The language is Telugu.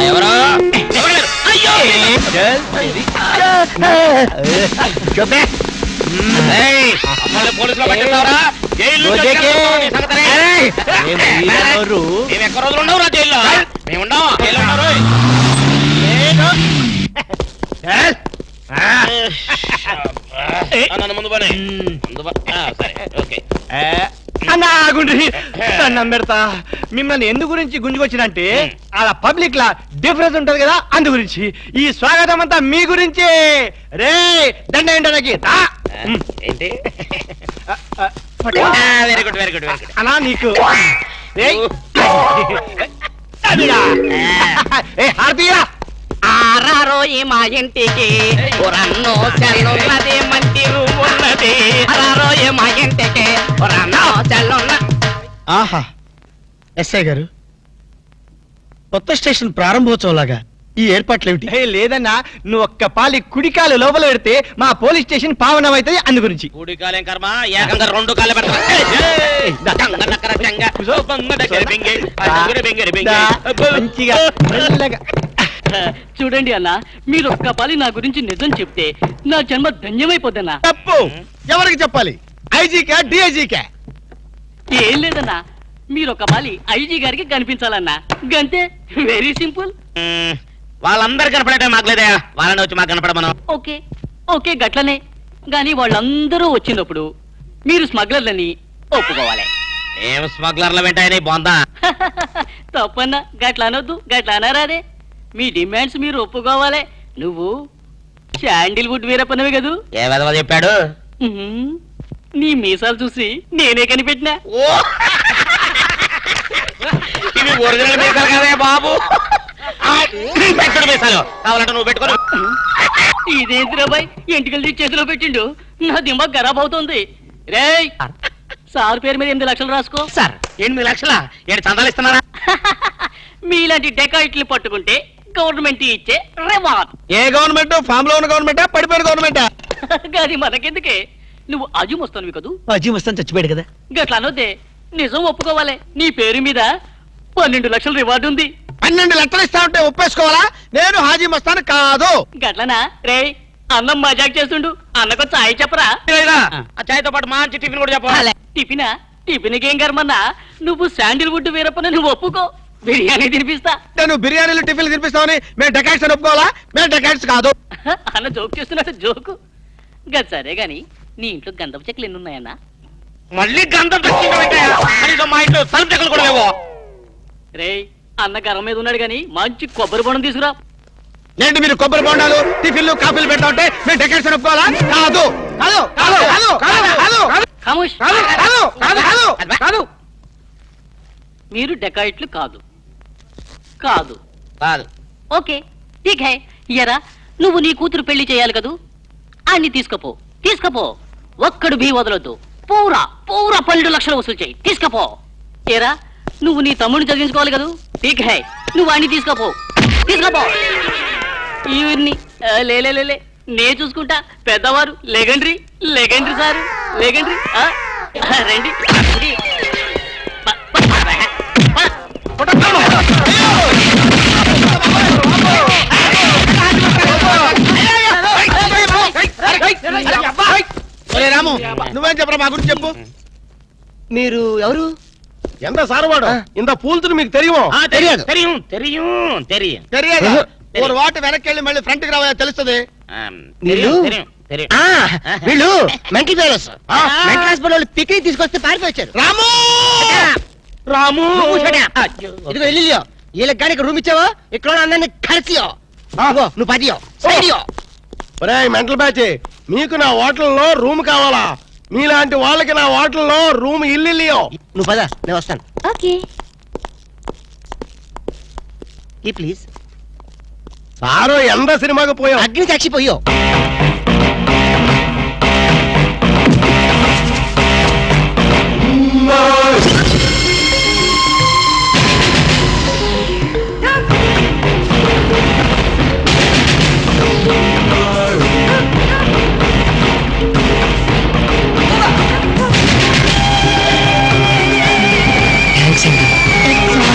ఎవరో పోలీసులో పట్టిస్తావరా? మేము ఎక్క రోజులు ఉండవు రా జైల్లో. మేము ఉండవు జైల్లో ఉన్నారు. నన్ను ముందు పని సరే ఓకే. పెడతా మిమ్మల్ని ఎందు గురించి గుంజుకొచ్చినంటే అలా పబ్లిక్ లా డిఫరెన్స్ ఉంటది కదా, అందు గురించి. ఈ స్వాగతం అంతా మీ గురించి. రే దండ ఏంటనకి ఏంటి? Very good very good very good అలా నీకు హార్దియా ఆరారో ఈ మా ఇంటికి పురన్నో చెల్లున్నది మంచి రూమ్ ఉన్నది. ఆరారో ఈ మా ఇంటికి పురన్నో చెల్లున్న. ఆహా ఎస్ఐ గారు, కొత్త స్టేషన్ ప్రారంభోత్సవంలాగా ఈ ఏర్పాట్లు ఏమిటి? లేదన్నా, నువ్వు ఒక్క పాలి కుడికాలు లోపల పెడితే మా పోలీస్ స్టేషన్ పావనం అవుతుంది, అందు గురించి. కుడికాలేం కర్మ, ఏకంగా 2 కాళ్ళు పెడతా. చూడండి అన్న, మీరు ఒక్క పాలి నా గురించి నిజం చెప్తే నా జన్మ ధన్యమైపోద్దన్నా. తప్పు. ఎవరికి చెప్పాలి? ఐజీకా డిఐజీకా? ఏం లేదన్నా, మీరు ఒక పాలి ఐజీ గారికి కనిపించాలన్నా, గంతే. Very simple. వాళ్ళందరూ కనపడటం మాకులేదా? వాళ్ళని వచ్చి మాకు కనపడమను. ఓకే ఓకే గట్లనే. గాని వాళ్ళందరూ వచ్చినప్పుడు మీరు స్మగ్లర్లని ఒప్పుకోవాలి. ఏం స్మగ్లర్ల వెంటాయని బొందా? తప్పన్నా, గట్ల అనొద్దు, గట్ల అనరాదే. మీ డిమాండ్స్ మీరు ఒప్పుకోవాలి. నువ్వు శాండిల్వుడ్ వీరప్పనవి కదూ? ఏ విధవ చెప్పాడు? నీ మీసాలు చూసి నేనే కనిపెట్టినా. ఇవి ఒరిజినల్ మీసాలు కదే బాబు. మీసాలు కావాలంటే నువ్వు పెట్టుకో. ఇదేంటి రాబాయ్, ఎంటికలు చేతిలో పెట్టిండు. నా దిమాగ్ ఖరాబ్ అవుతుంది. రేయ్, సార్ పేరు మీద 8 లక్షలు రాసుకో. సార్ 8 లక్షలా? ఏంటి చందాలు ఇస్తున్నారా? మీలాంటి డెకాయిట్లు పట్టుకుంటే గవర్నమెంట్ ఇచ్చే రివార్డ్. ఏ గవర్నమెంట్? ఫామ్ లో ఉన్న గవర్నమెంటా, పడిపోయిన గవర్నమెంటా? కానీ మనకెందుకే, నువ్వు అజీ మస్తాను కదా. అజీ మస్తాన్ చచ్చిపోయాడు కదా. గట్లా అనొద్దే, నిజం ఒప్పుకోవాలి. నీ పేరు మీద 12 లక్షల రివార్డు ఉంది. 12 లక్షలు ఇస్తా ఉంటే ఒప్పేసుకోవాలా? నేను హాజీ మస్తాను కాదు. గట్లనా? రేయ్, అన్నం మజాక్ చేస్తుండు, అన్నకు చాయ్ చెప్పరా? ఆ చాయ్తో పాటు మంచి టిఫిన్ కూడా చెప్పాలి. టిఫినా? టిఫిన్కి ఏం కర్మన్నా, నువ్వు శాండిల్వుడ్ వీరప్పని నువ్వు ఒప్పుకో, బిర్యానీ తినిపిస్తా. నేను బిర్యానీలు టిఫిన్లు తినిపిస్తామని మేము డెకాట్స్ అని ఒప్పుకోవాలా? మేము డెకాట్స్ కాదు. అన్న జోక్ చేస్తున్నట్టు జోకు. గది సరే గాని, నీ ఇంట్లో గంధపు చెక్కలు ఎన్ని ఉన్నాయన్నా? మళ్ళీ గంధం మా ఇంట్లో తలుపు చెక్కలు కూడా లేవు. రేయ్, అన్న గర్వం మీద ఉన్నాడు గాని మంచి కొబ్బరి బొండం తీసుకురా. ఏంటి మీరు కొబ్బరి బొండాలు టిఫిన్లు కాఫీలు పెట్టా ఉంటే మేము డెకాట్స్ అని ఒప్పుకోవాలా? కాదు కాదు కాదు కాదు కాదు ఖమోష్. కాదు కాదు కాదు కాదు. మీరు డెకాయిట్లు కాదు. కాదు కాదు. ఓకే ఠీక్ హై. ఎరా, నువ్వు నీ కూతురు పెళ్లి చేయాలి కదూ, అన్ని తీసుకపో. తీసుకపో, ఒక్కడు భీ వదలొద్దు. పూరా పూరా 12 లక్షలు వసూలు చేయి. తీసుకపో. ఏరా, నువ్వు నీ తమ్ముడిని చదివించుకోవాలి కదూ, ఠీక్ హై, నువ్వు అన్ని తీసుకపో. తీసుకపో. ఇవన్నీ లేలే నే చూసుకుంటా. పెద్దవారు లెగండ్రీ లెగండ్రీ సారు లెగండ్రీ. రండి. రాము, నువ్వేం చెప్పరా మా గురించి చెప్పు. మీరు ఎవరు? ఎంత సారవాడు ఇంత పూల్తులు మీకు తెలియమో? తెలియదు. తెలియం తెలియం తెలియం తెలియదు. ఒక వాటి వెనక్కి వెళ్ళి మళ్ళీ ఫ్రంట్ కి రావా తెలుస్తుంది. వీళ్ళు మెంటల్ ఫెలోస్. మెంటల్ హాస్పిటల్ వాళ్ళు పిక్నిక్ తీసుకొస్తే పారిపోయారు. రాము రాము ఇదిగో వెళ్ళియో, వీళ్ళకి కానీ రూమ్ ఇచ్చావో ఇక్కడ అందరినీ కలిసియో. నువ్వు 10 సైడియో. మెంటల్ బ్యాచ్, మీకు నా హోటల్లో రూమ్ కావాలా? మీలాంటి వాళ్ళకి నా హోటల్లో రూమ్ ఇల్లు. నువ్వు పద, నేను వస్తాను. Okay please. సారు ఎంత సినిమాకి పోయావు? అగ్ని సాక్షి పోయో. ఆ